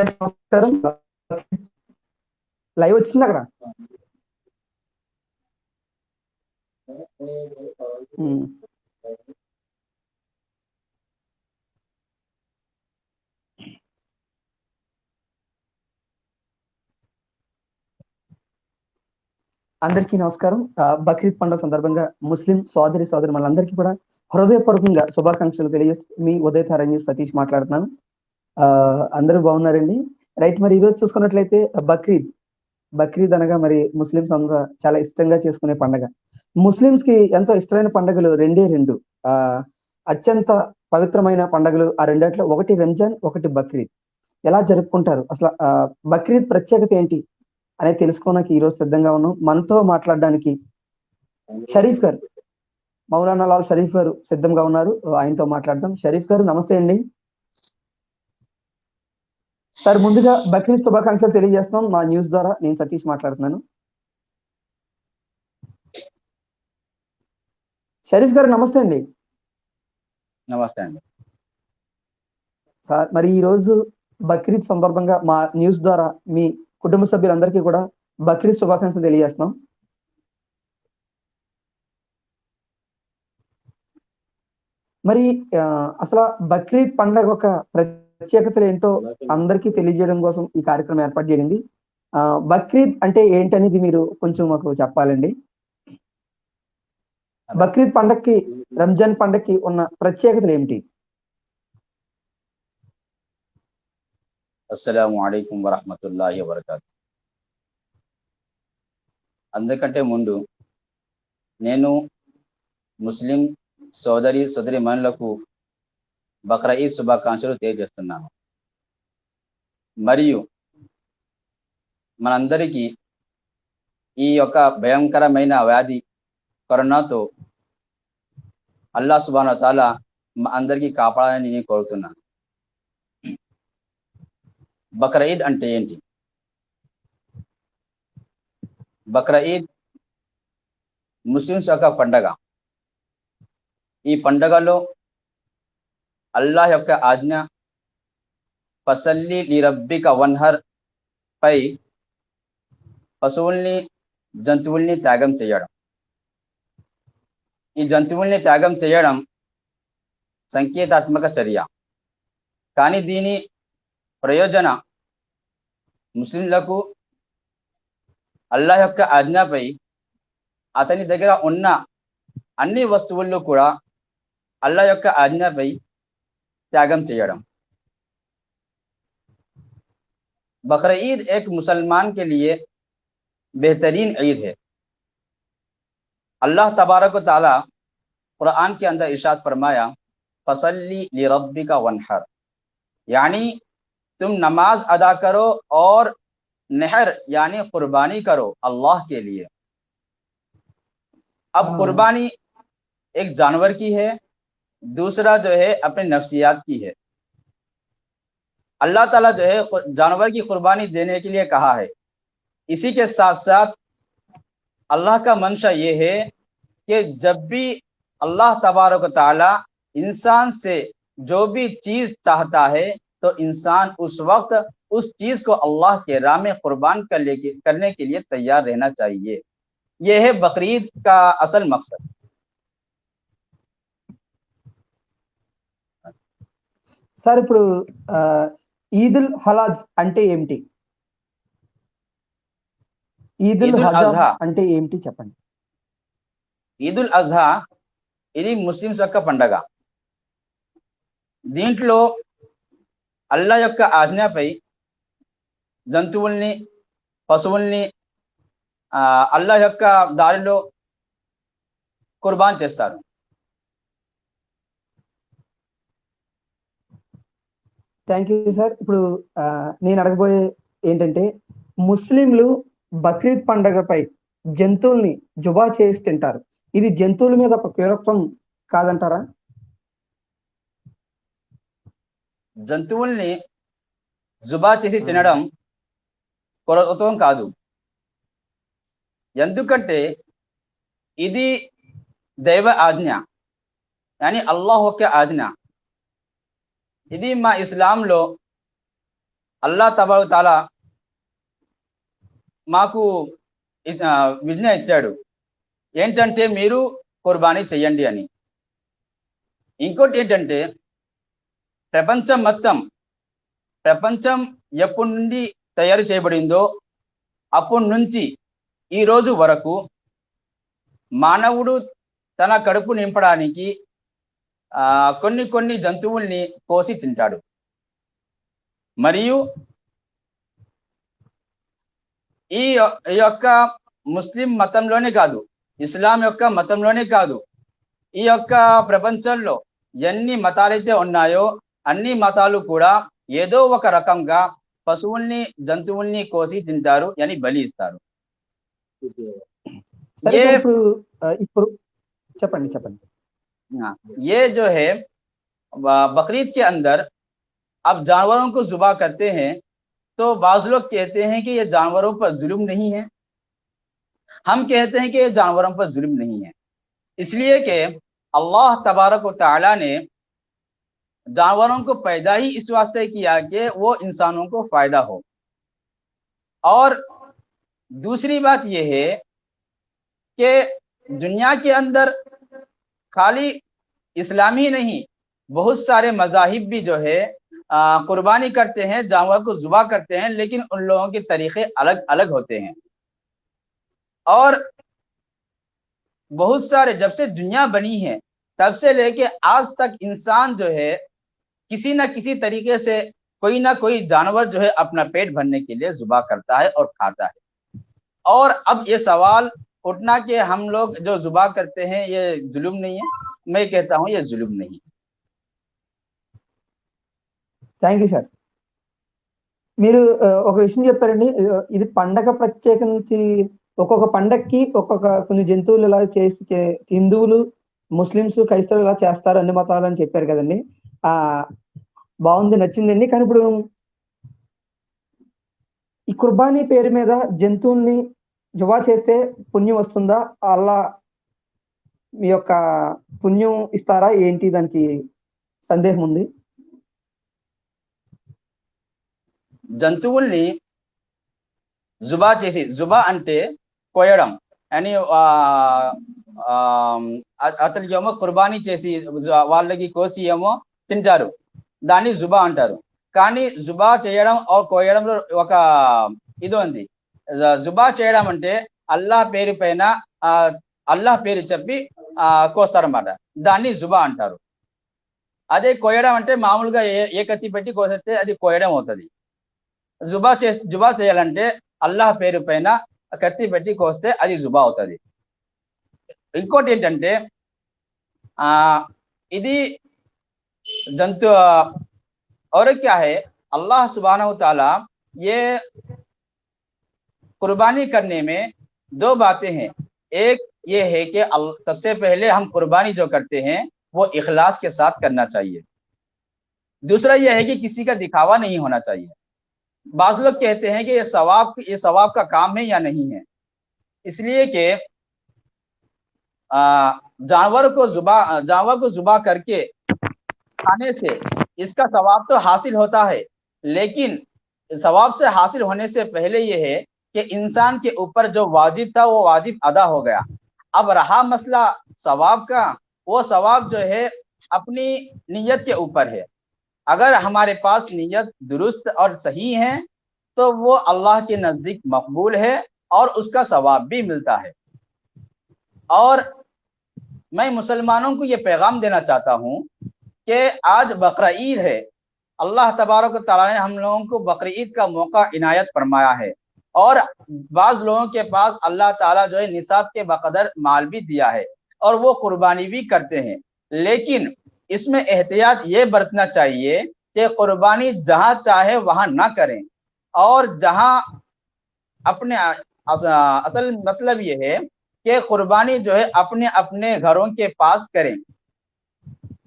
నమస్కారం. లైవ్ వచ్చింది అక్కడ. అందరికీ నమస్కారం. బక్రీద్ పండుగ సందర్భంగా ముస్లిం సోదరి మనందరికీ కూడా హృదయపూర్వకంగా శుభాకాంక్షలు తెలియజేస్తూ మీ ఉదయ తారంగి సతీష్ మాట్లాడుతున్నాను. అందరూ బాగున్నారండి? రైట్. మరి ఈరోజు చూసుకున్నట్లయితే బక్రీద్ అనగా మరి ముస్లిమ్స్ అంతా చాలా ఇష్టంగా చేసుకునే పండుగ. ముస్లిమ్స్ కి ఎంతో ఇష్టమైన పండుగలు రెండు. అత్యంత పవిత్రమైన పండుగలు ఆ రెండిట్లో, ఒకటి రంజాన్, ఒకటి బక్రీద్. ఎలా జరుపుకుంటారు, అసలు బక్రీద్ ప్రత్యేకత ఏంటి అనేది తెలుసుకోవడానికి ఈరోజు సిద్ధంగా ఉన్నాం. మనతో మాట్లాడడానికి షరీఫ్ గారు, మౌలానా లాల్ షరీఫ్ గారు సిద్ధంగా ఉన్నారు. ఆయనతో మాట్లాడదాం. షరీఫ్ గారు నమస్తే అండి. సార్, ముందుగా బక్రీద్ శుభాకాంక్షలు తెలియజేస్తున్నాం మా న్యూస్ ద్వారా. నేను సతీష్ మాట్లాడుతున్నాను. షరీఫ్ గారు నమస్తే అండి. నమస్తే అండి సార్, మరి ఈ రోజు బక్రీద్ సందర్భంగా మా న్యూస్ ద్వారా మీ కుటుంబ సభ్యులందరికీ కూడా బక్రీద్ శుభాకాంక్షలు తెలియజేస్తున్నాం. మరి అసలు బక్రీద్ పండుగ ఒక ప్రత్యేకతలు ఏంటో అందరికీ తెలియజేయడం కోసం ఈ కార్యక్రమం ఏర్పాటు చేయండి. బక్రీద్ అంటే ఏంటనేది మీరు కొంచెం మాకు చెప్పాలండి. బక్రీద్ పండగకి, రంజాన్ పండగకి ఉన్న ప్రత్యేకతలు ఏమిటి? అస్సలాము అలైకుం వరహ్మతుల్లాహి వబరకాతుహు. అందుకంటే ముందు నేను ముస్లిం సోదరి మనులకు బక్రీద్ శుభాకాంక్షలు తెలియజేస్తున్నాను. మరియు మనందరికీ ఈ యొక్క భయంకరమైన వ్యాధి కరోనాతో అల్లాహ్ సుబ్హానహు వ తఆలా అందరికీ కాపాడాలని నేను కోరుతున్నాను. బక్రీద్ అంటే ఏంటి? బక్రీద్ ముస్లిమ్స్ యొక్క పండగ. ఈ పండగలో అల్లాహ్ యొక్క ఆజ్ఞ ఫసల్లి లిరబ్బిక వన్హర్ పై పశువుల్ని, జంతువుల్ని త్యాగం చేయడం. ఈ జంతువుల్ని త్యాగం చేయడం సంకేతాత్మక చర్య. కానీ దీని ప్రయోజన ముస్లింలకు అల్లాహ్ యొక్క ఆజ్ఞపై అతని దగ్గర ఉన్న అన్ని వస్తువుల్లో కూడా అల్లాహ్ యొక్క ఆజ్ఞపై త్యాగం చేయడం. बकरीद एक मुसलमान के लिए बेहतरीन ईद है. अल्लाह तबारक व तआला कुरान के अंदर इरशाद फरमाया, फसल्ली लिरब्बिका वनहर, यानी तुम नमाज अदा करो और नहर यानी कुर्बानी करो अल्लाह के लिए. अब कुर्बानी एक जानवर की है, दूसरा जो है अपने नफ्सियात की है. अल्लाह ताला जो है जानवर की कुर्बानी देने के लिए कहा है. इसी के साथ साथ अल्लाह का मंशा ये है कि जब भी अल्लाह तबारक ताला इंसान से जो भी चीज चाहता है तो इंसान उस वक्त उस चीज को अल्लाह के राह में कुर्बान करने के लिए तैयार रहना चाहिए. यह है बकरीद का असल मकसद. సార్, ఇప్పుడు ఈదుల్ హలాజ్ అంటే ఏమిటి? ఈదుల్ అజహా అంటే ఏమిటి చెప్పండి. ఈదుల్ అజహా ఇది ముస్లిమ్స్ యొక్క పండగ. దీంట్లో అల్లాహ్ యొక్క ఆజ్ఞపై జంతువుల్ని, పశువుల్ని అల్లాహ్ యొక్క దారిలో కుర్బాన్ చేస్తారు. Thank you sir. ఇప్పుడు నేను అడగబోయే ఏంటంటే, ముస్లింలు బక్రీద్ పండగపై జంతువుల్ని జుబా చేసి తింటారు. ఇది జంతువుల మీద ఒక క్రూరత్వం కాదంటారా? జంతువుల్ని జుబా చేసి తినడం క్రూరత్వం కాదు. ఎందుకంటే ఇది దైవ ఆజ్ఞ, యాని అల్లాహ్ యొక్క ఆజ్ఞ. ఇది మా ఇస్లాంలో అల్లాహ్ తబారక తాలా మాకు విజ్ఞ ఇచ్చాడు ఏంటంటే మీరు కుర్బానీ చెయ్యండి అని. ఇంకోటి ఏంటంటే ప్రపంచం ఎప్పటి నుండి తయారు చేయబడిందో అప్పటి నుంచి ఈ రోజు వరకు మానవుడు తన కడుపు నింపడానికి కొన్ని జంతువుల్ని కోసి తింటాడు. మరియు ఈ యొక్క ముస్లిం మతంలోనే కాదు, ఇస్లాం యొక్క మతంలోనే కాదు, ఈ యొక్క ప్రపంచంలో ఎన్ని మతాలైతే ఉన్నాయో అన్ని మతాలు కూడా ఏదో ఒక రకంగా పశువుల్ని జంతువుల్ని కోసి తింటారు అని బలి ఇస్తారు. సరే ये సార్, ఇప్పుడు చెప్పండి చెప్పండి. ये जो है बकरीद के अंदर अब जानवरों को जुबा करते हैं तो बाज लोग कहते हैं कि ये जानवरों पर जुल्म नहीं है, हम कहते हैं कि ये जानवरों पर जुल्म नहीं है, इसलिए कि अल्लाह तबारक व तआला ने जानवरों को पैदा ही इस वास्ते किया कि वो इंसानों को फायदा हो। और दूसरी बात यह है कि दुनिया के अंदर खाली इस्लाम ही नहीं, बहुत सारे मजाहिब भी जो है कुर्बानी करते हैं, जानवर को जुबा करते हैं, लेकिन उन लोगों के तरीके अलग अलग होते हैं। और बहुत सारे जब से दुनिया बनी है तब से लेके आज तक इंसान जो है किसी न किसी तरीके से कोई ना कोई जानवर जो है अपना पेट भरने के लिए जुबा करता है और खाता है। और अब ये सवाल उठना कि हम लोग जो जुबा करते हैं ये जुल्म नहीं है, मैं कहता हूँ ये जुल्म नहीं है। Thank you sir. మీరు ఒక విషయం చెప్పారండి, ఇది పండగ ప్రత్యేకించి ఒక్కొక్క పండక్కి ఒక్కొక్క కొన్ని జంతువులు ఇలా చేసి హిందువులు, ముస్లిమ్స్, క్రైస్తవులు ఇలా చేస్తారు అన్ని మతాలు అని చెప్పారు కదండి. బాగుంది, నచ్చిందండి. కానీ ఇప్పుడు ఈ కుర్బానీ పేరు మీద జంతువుల్ని జుబా చేస్తే పుణ్యం వస్తుందా? అల్లా మీ యొక్క పుణ్యం ఇస్తారా ఏంటి? దానికి సందేహం ఉంది. జంతువుల్ని జుబా చేసి, జుబా అంటే కోయడం అని, అతనికి ఏమో కుర్బానీ చేసి వాళ్ళకి కోసి ఏమో తింటారు, దాన్ని జుబా అంటారు. కానీ జుబా చేయడం కోయడంలో ఒక ఇది ఉంది. జుబా చేయడం అంటే అల్లాహ్ పేరు పైన అల్లాహ్ పేరు చెప్పి కోస్తారన్నమాట, దాన్ని జుబా అంటారు. అదే కోయడం అంటే మామూలుగా ఏ కత్తి పెట్టి కోసేస్తే అది కోయడం అవుతుంది. జుబా చేయాలంటే అల్లాహ్ పేరు పైన కత్తి పెట్టి కోస్తే అది జుబా అవుతుంది. ఇంకోటి ఏంటంటే ఇది జంతు और क्या है, अल्लाह सुब्हानहू तआला ये कुर्बानी करने में दो बातें हैं। एक ये है कि सबसे पहले हम कुर्बानी जो करते हैं वो इखलास के साथ करना चाहिए। दूसरा यह है कि किसी का दिखावा नहीं होना चाहिए। बाज़ लोग कहते हैं कि ये सवाब का काम है या नहीं है, इसलिए कि जानवर को जुबा करके खाने से इसका सवाब तो हासिल होता है, लेकिन सवाब से हासिल होने से पहले यह है कि इंसान के ऊपर जो वाजिब था वो वाजिब अदा हो गया। अब रहा मसला सवाब का, वो सवाब जो है अपनी नीयत के ऊपर है। अगर हमारे पास नीयत दुरुस्त और सही है तो वो अल्लाह के नज़दीक मकबूल है और उसका सवाब भी मिलता है। और मैं मुसलमानों को ये पैगाम देना चाहता हूँ कि आज बकरा ईद है, अल्लाह तबारक तआला ने हम लोगों को बकरा ईद का मौका इनायत फरमाया है, और बाज़ लोगों के पास अल्लाह ताला जो है निसाब के बकदर माल भी दिया है और वो कुर्बानी भी करते हैं। लेकिन इसमें एहतियात ये बरतना चाहिए कि कुर्बानी जहाँ चाहे वहाँ ना करें, और जहाँ अपने असल मतलब ये है कि कुर्बानी जो है अपने अपने घरों के पास करें।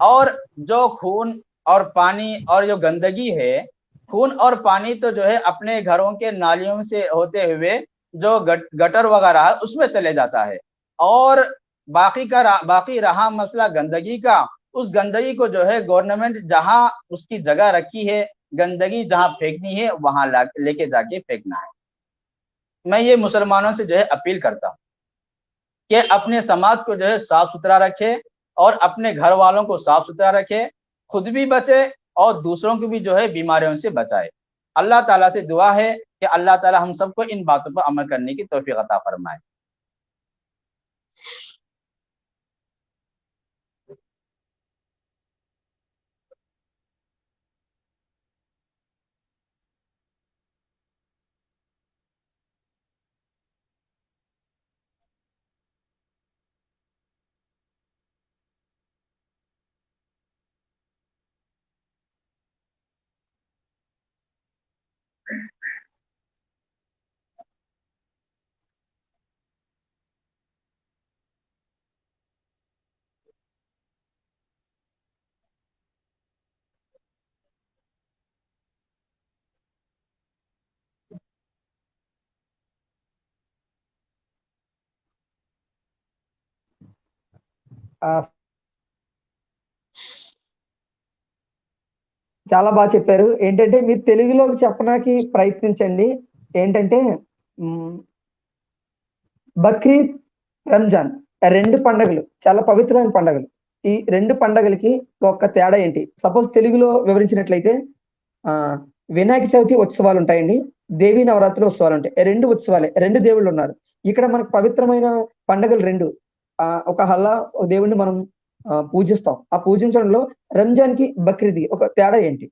और जो खून और पानी और जो गंदगी है, खून और पानी तो जो है अपने घरों के नालियों से होते हुए जो गटर वगैरह है उसमें चले जाता है, और बाकी रहा मसला गंदगी का, उस गंदगी को जो है गवर्नमेंट जहां उसकी जगह रखी है गंदगी जहां फेंकनी है वहां लेके जाके फेंकना है। मैं ये मुसलमानों से जो है अपील करता हूँ कि अपने समाज को जो है साफ सुथरा रखे और अपने घर वालों को साफ सुथरा रखे, खुद भी बचे और दूसरों को भी जो है बीमारियों से बचाए। अल्लाह ताला से दुआ है कि अल्लाह ताला हम सबको इन बातों पर अमल करने की तौफीक अता फरमाए। ఆ, చాలా బాగా చెప్పారు. ఏంటంటే మీరు తెలుగులోకి చెప్పడానికి ప్రయత్నించండి. ఏంటంటే బక్రీద్, రంజాన్ 2 పండగలు చాలా పవిత్రమైన పండగలు. ఈ 2 పండగలకి ఒక తేడా ఏంటి? సపోజ్ తెలుగులో వివరించినట్లయితే వినాయక చవితి ఉత్సవాలు ఉంటాయండి. దేవీ నవరాత్రి ఉత్సవాలు ఉంటాయి. 2 ఉత్సవాలే. 2 దేవుళ్ళు ఉన్నారు. ఇక్కడ మనకు పవిత్రమైన పండగలు 2. ఒక అల్లా దేవుడిని మనం పూజిస్తాం. ఆ పూజించడంలో రంజాన్‌కి, బక్రీద్‌కి ఒక తేడా ఏంటి?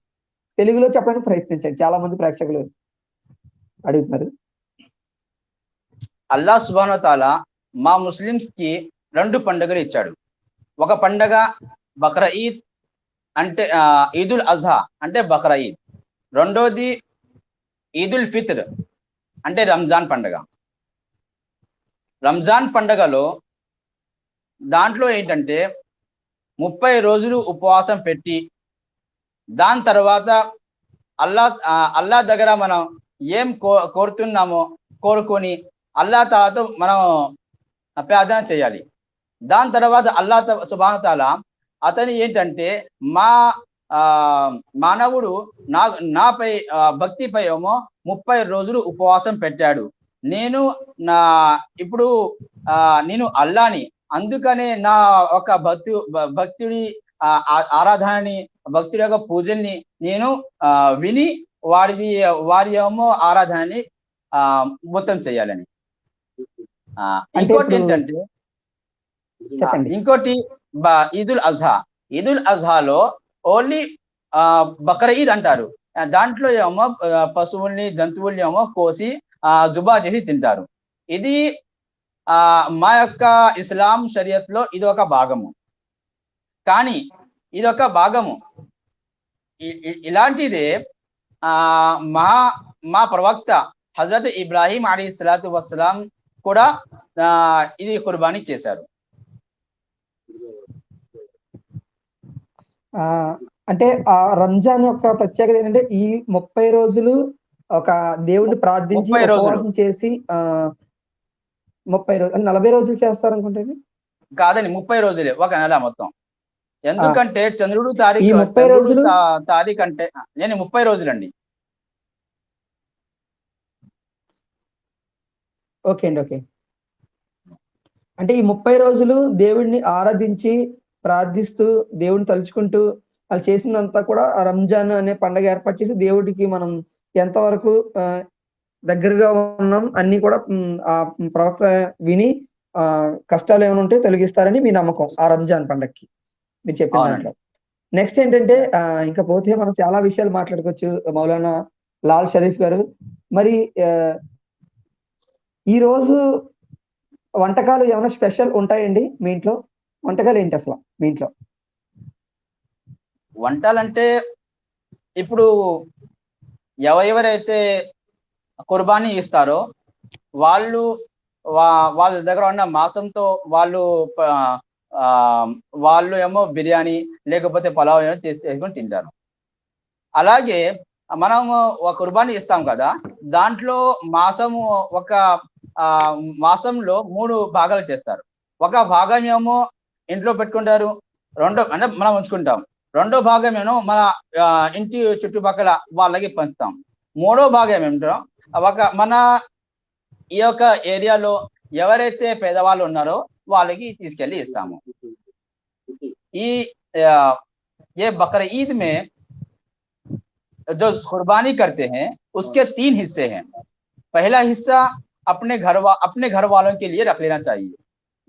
తెలుగులో చెప్పడానికి ప్రయత్నించండి. చాలా మంది ప్రేక్షకులు అడుగుతున్నారు. అల్లాహ్ సుబ్హానహు వ తఆలా మా ముస్లిమ్స్ కి 2 పండుగలు ఇచ్చాడు. ఒక పండగ బక్రీద్ అంటే ఈదుల్ అజ్హా అంటే బక్రీద్. రెండోది ఈదుల్ ఫిత్ర్ అంటే రంజాన్ పండగ. రంజాన్ పండగలో దాంట్లో ఏంటంటే 30 రోజులు ఉపవాసం పెట్టి దాని తర్వాత అల్లా దగ్గర మనం ఏం కోరుతున్నామో కోరుకొని అల్లా తాలాతో మనం ప్రార్థన చేయాలి. దాని తర్వాత అల్లా సుబ్హానహు వ తఆలా అతని ఏంటంటే మానవుడు నాపై భక్తిపై ఏమో 30 రోజులు ఉపవాసం పెట్టాడు. ఇప్పుడు నేను అల్లాని, అందుకనే నా ఒక భక్తుడి ఆరాధనని, భక్తుడి యొక్క పూజల్ని నేను విని వారి ఏమో ఆరాధనని మొత్తం చేయాలని. ఇంకోటి ఏంటంటే ఇంకోటి ఈదుల్ అజ్హా. ఈదుల్ అజ్హాలో ఓన్లీ బక్రీద్ అంటారు. దాంట్లో ఏమో పశువుల్ని, జంతువుల్ని ఏమో కోసి జుబా చేసి తింటారు. ఇది మా యొక్క ఇస్లాం షరియత్లో ఇది ఒక భాగము. కానీ ఇదొక భాగము. ఇలాంటిదే మా ప్రవక్త హజరత్ ఇబ్రాహీం అలైహిస్సలాతు వస్సలాం కూడా ఇది కుర్బానీ చేశారు. అంటే ఆ రంజాన్ యొక్క ప్రత్యేకత ఏంటంటే ఈ 30 రోజులు ఒక దేవుడిని ప్రార్థించి ఉపవాసం చేసి 30 రోజులు 40 రోజులు చేస్తారు అనుకుంటే కాదండి, 30 రోజులే, ఒక నెల మొత్తం. ఎందుకంటే చంద్రుడు తారీఖు అంటే నేను 30 రోజులండి. ఓకే అండి, ఓకే. అంటే ఈ 30 రోజులు దేవుడిని ఆరాధించి ప్రార్థిస్తూ దేవుడిని తలుచుకుంటూ వాళ్ళు చేసిందంతా కూడా రంజాన్ అనే పండుగ ఏర్పాటు చేసి దేవుడికి మనం ఎంతవరకు దగ్గరగా ఉన్నాం అన్ని కూడా ఆ ప్రవక్త విని కష్టాలు ఏమైనా ఉంటే తొలగిస్తారని మీ నమ్మకం ఆ రంజాన్ పండగకి మీరు చెప్పిన దాంట్లో. నెక్స్ట్ ఏంటంటే ఇంకా పోతే మనం చాలా విషయాలు మాట్లాడుకోవచ్చు మౌలానా లాల్ షరీఫ్ గారు. మరి ఈ రోజు వంటకాలు ఏమైనా స్పెషల్ ఉంటాయండి మీ ఇంట్లో? వంటకాలు ఏంటి అసలు మీ ఇంట్లో? వంటలంటే ఇప్పుడు ఎవరైతే కుర్బానీ ఇస్తారో వాళ్ళ దగ్గర ఉన్న మాంసంతో వాళ్ళు ఏమో బిర్యానీ లేకపోతే పలావ్ ఏమో తీసుకొని తింటారు. అలాగే మనము ఒక కుర్బానీ ఇస్తాం కదా, దాంట్లో మాంసంలో 3 భాగాలు చేస్తారు. ఒక భాగం ఏమో ఇంట్లో పెట్టుకుంటారు, అంటే మనం ఉంచుకుంటాం. రెండో భాగం ఏమో మన ఇంటి చుట్టుపక్కల వాళ్ళకి పంచుతాం. మూడో భాగం ఏమిటో మన ఈ యొక్క ఏరియాలో ఎవరైతే పేదవాళ్ళు ఉన్నారో వాళ్ళకి తీసుకెళ్లి ఇస్తాము. ఈ ये बकरा ईद में जो कुर्बानी करते हैं उसके 3 हिस्से हैं। पहला हिस्सा अपने घर वालों के लिए रख लेना चाहिए।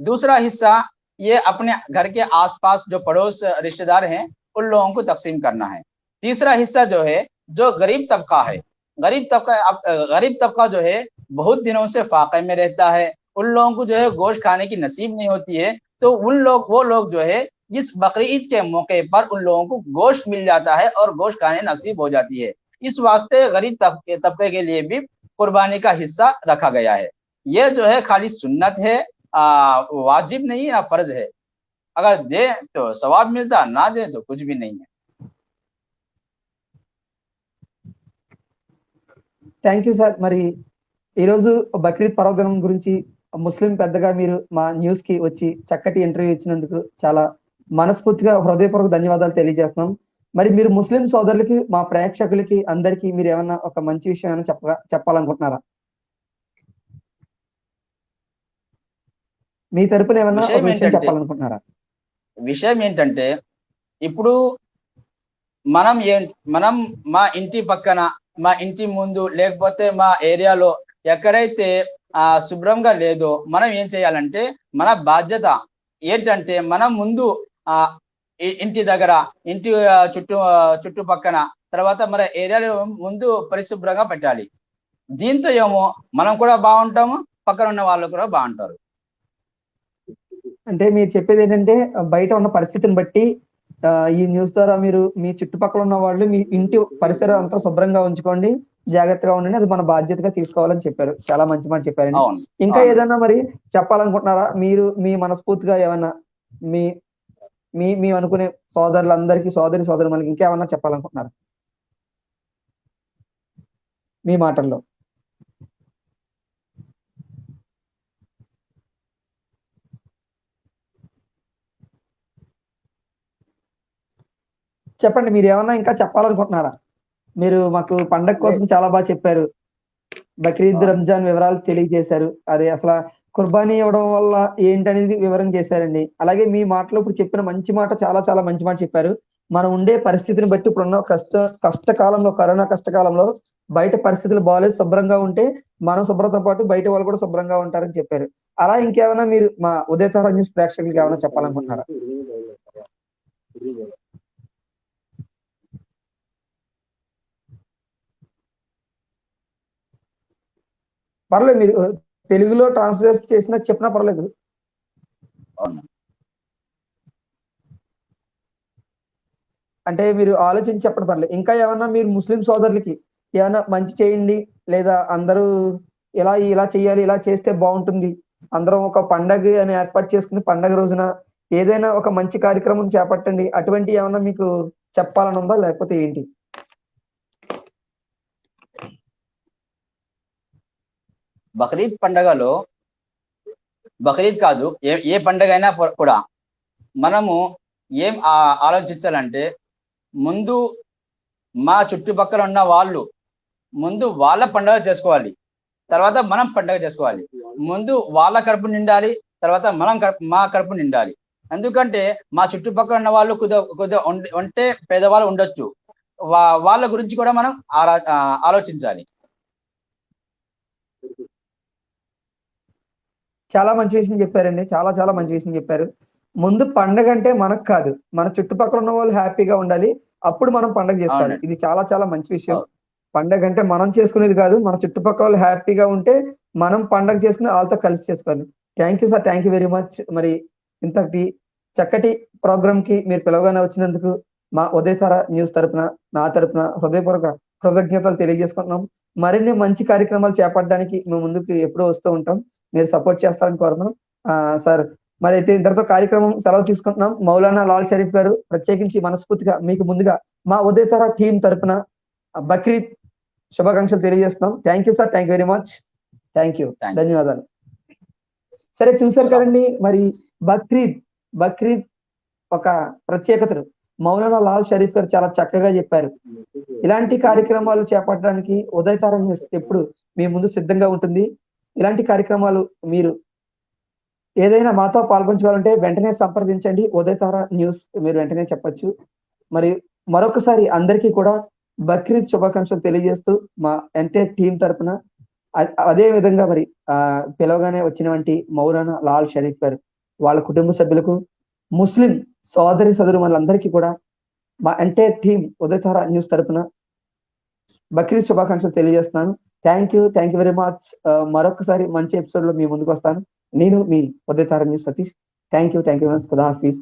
दूसरा हिस्सा ये अपने घर के आसपास जो पड़ोस रिश्तेदार हैं उन लोगों को तकसीम करना है। तीसरा हिस्सा जो है जो गरीब तबका है, गरीब तबका जो है बहुत दिनों से फाके में रहता है, उन लोगों को जो है गोश्त खाने की नसीब नहीं होती है, तो वो लोग जो है इस बकरीद के मौके पर उन लोगों को गोश्त मिल जाता है और गोश्त खाने नसीब हो जाती है। इस वास्ते गरीब तबके के लिए भी कुर्बानी का हिस्सा रखा गया है। ये जो है खाली सुन्नत है, वाजिब नहीं ना फर्ज है। अगर दे तो सवाब मिलता, ना दे तो कुछ भी नहीं है। Thank you sir. మరి ఈరోజు బక్రీద్ పర్వదినం గురించి ముస్లిం పెద్దగా మీరు మా న్యూస్ కి వచ్చి చక్కటి ఇంటర్వ్యూ ఇచ్చినందుకు చాలా మనస్ఫూర్తిగా హృదయపూర్వక ధన్యవాదాలు తెలియజేస్తున్నాం. మరి మీరు ముస్లిం సోదరులకి, మా ప్రేక్షకులకి అందరికీ మీరు ఏమన్నా ఒక మంచి విషయం ఏమైనా చెప్పాలనుకుంటున్నారా? మీ తరపున ఏమన్నా ఒక విషయం చెప్పాలనుకుంటున్నారా? విషయం ఏంటంటే ఇప్పుడు మనం మా ఇంటి పక్కన, మా ఇంటి ముందు, లేకపోతే మా ఏరియాలో ఎక్కడైతే శుభ్రంగా లేదో మనం ఏం చేయాలంటే మన బాధ్యత ఏంటంటే మనం ముందు ఇంటి దగ్గర, ఇంటి చుట్టుపక్కన, తర్వాత మన ఏరియాలో ముందు పరిశుభ్రంగా పెట్టాలి. దీంతో ఏమో మనం కూడా బాగుంటాము, పక్కన ఉన్న వాళ్ళు కూడా బాగుంటారు. అంటే మీరు చెప్పేది ఏంటంటే బయట ఉన్న పరిస్థితిని బట్టి ఈ న్యూస్ ద్వారా మీరు మీ చుట్టుపక్కల ఉన్న వాళ్ళు మీ ఇంటి పరిసరం అంతా శుభ్రంగా ఉంచుకోండి, జాగ్రత్తగా ఉండండి, అది మన బాధ్యతగా తీసుకోవాలని చెప్పారు. చాలా మంచి మాట చెప్పారండి. ఇంకా ఏదైనా మరి చెప్పాలనుకుంటున్నారా? మీరు మీ మనస్ఫూర్తిగా ఏమన్నా మీ అనుకునే సోదరులందరికీ, సోదరులకి ఇంకేమన్నా చెప్పాలనుకుంటున్నారా మీ మాటల్లో? చెప్పండి, మీరు ఏమన్నా ఇంకా చెప్పాలనుకుంటున్నారా? మీరు మాకు పండగ కోసం చాలా బాగా చెప్పారు. బక్రీద్, రంజాన్ వివరాలు తెలియజేశారు. అది అసలు కుర్బానీ ఇవ్వడం వల్ల ఏంటనేది వివరం చేశారండి. అలాగే మీ మాటలో ఇప్పుడు చెప్పిన మంచి మాట, చాలా మంచి మాట చెప్పారు. మనం ఉండే పరిస్థితిని బట్టి ఇప్పుడున్న కష్టకాలంలో, కరోనా కష్టకాలంలో బయట పరిస్థితులు బాగాలేదు, శుభ్రంగా ఉంటే మనం శుభ్రతతో పాటు బయట వాళ్ళు కూడా శుభ్రంగా ఉంటారని చెప్పారు. అలా ఇంకేమైనా మీరు మా ఉదయతార న్యూస్ ప్రేక్షకులకి ఏమైనా చెప్పాలనుకుంటున్నారా? పర్లేదు, మీరు తెలుగులో ట్రాన్స్లేట్ చేసినా చెప్పినా పర్లేదు. అంటే మీరు ఆలోచించి చెప్పడం పర్లేదు. ఇంకా ఏమన్నా మీరు ముస్లిం సోదరులకి ఏమన్నా మంచి చేయండి, లేదా అందరూ ఇలా చేయాలి, ఇలా చేస్తే బాగుంటుంది, అందరం ఒక పండగ అని ఏర్పాటు చేసుకుని పండగ రోజున ఏదైనా ఒక మంచి కార్యక్రమం చేపట్టండి, అటువంటి ఏమన్నా మీకు చెప్పాలని ఉందా, లేకపోతే ఏంటి? బక్రీద్ పండగలో, బక్రీద్ కాదు ఏ పండగ అయినా కూడా మనము ఏం ఆలోచించాలంటే ముందు మా చుట్టుపక్కల ఉన్న వాళ్ళు ముందు వాళ్ళ పండగ చేసుకోవాలి, తర్వాత మనం పండగ చేసుకోవాలి. ముందు వాళ్ళ కడుపు నిండాలి, తర్వాత మా కడుపు నిండాలి. ఎందుకంటే మా చుట్టుపక్కల ఉన్న వాళ్ళు కొద్దిగా ఉంటే పేదవాళ్ళు ఉండొచ్చు, వాళ్ళ గురించి కూడా మనం ఆలోచించాలి. చాలా మంచి విషయం చెప్పారండి. చాలా మంచి విషయం చెప్పారు. ముందు పండగ అంటే మనకు కాదు, మన చుట్టుపక్కల ఉన్న వాళ్ళు హ్యాపీగా ఉండాలి, అప్పుడు మనం పండగ చేసుకోవాలి. ఇది చాలా మంచి విషయం. పండగ అంటే మనం చేసుకునేది కాదు, మన చుట్టుపక్కల వాళ్ళు హ్యాపీగా ఉంటే మనం పండగ చేసుకుని వాళ్ళతో కలిసి చేసుకోవాలి. Thank you sir, thank you very much. మరి ఇంతటి చక్కటి ప్రోగ్రామ్ కి మీరు పిలవగానే వచ్చినందుకు మా ఉదయతార న్యూస్ తరపున, నా తరపున హృదయపూర్వక కృతజ్ఞతలు తెలియజేసుకుంటున్నాం. మరిన్ని మంచి కార్యక్రమాలు చేపట్టడానికి మేము ముందుకు ఎప్పుడూ వస్తూ ఉంటాం, మీరు సపోర్ట్ చేస్తారని కోరుతున్నాం. సార్, మరి అయితే ఇంతటితో కార్యక్రమం సెలవు తీసుకుంటున్నాం. మౌలానా లాల్ షరీఫ్ గారు ప్రత్యేకించి మనస్ఫూర్తిగా మీకు ముందుగా మా ఉదయతార టీం తరపున బక్రీద్ శుభాకాంక్షలు తెలియజేస్తున్నాం. Thank you sir, thank you very much. Thank you, ధన్యవాదాలు. సరే, చూశారు కదండి, మరి బక్రీద్ ఒక ప్రత్యేకతలు. మౌలానా లాల్ షరీఫ్ గారు చాలా చక్కగా చెప్పారు. ఇలాంటి కార్యక్రమాలు చేపట్టడానికి ఉదయతార న్యూస్ ఎప్పుడు మీ ముందు సిద్ధంగా ఉంటుంది. ఇలాంటి కార్యక్రమాలు మీరు ఏదైనా మాతో పాల్పంచుకోవాలంటే వెంటనే సంప్రదించండి. ఉదయతార న్యూస్ మీరు వెంటనే చెప్పొచ్చు. మరి మరొకసారి అందరికీ కూడా బక్రీద్ శుభాకాంక్షలు తెలియజేస్తూ మా ఎంటైర్ టీమ్ తరపున అదే విధంగా మరి పిలవగానే వచ్చినటువంటి మౌలానా లాల్ షరీఫ్ గారు వాళ్ళ కుటుంబ సభ్యులకు, ముస్లిం సోదరి సోదరుమణులందరికీ కూడా మా ఎంటైర్ టీమ్ ఉదయతార న్యూస్ తరపున బక్రీద్ శుభాకాంక్షలు తెలియజేస్తున్నాను. Thank you very much. మరొకసారి మంచి ఎపిసోడ్ లో మీ ముందుకు వస్తాను. నేను మీ Udayatara news Satish. Thank you very much. ఖుదా హాఫీజ్.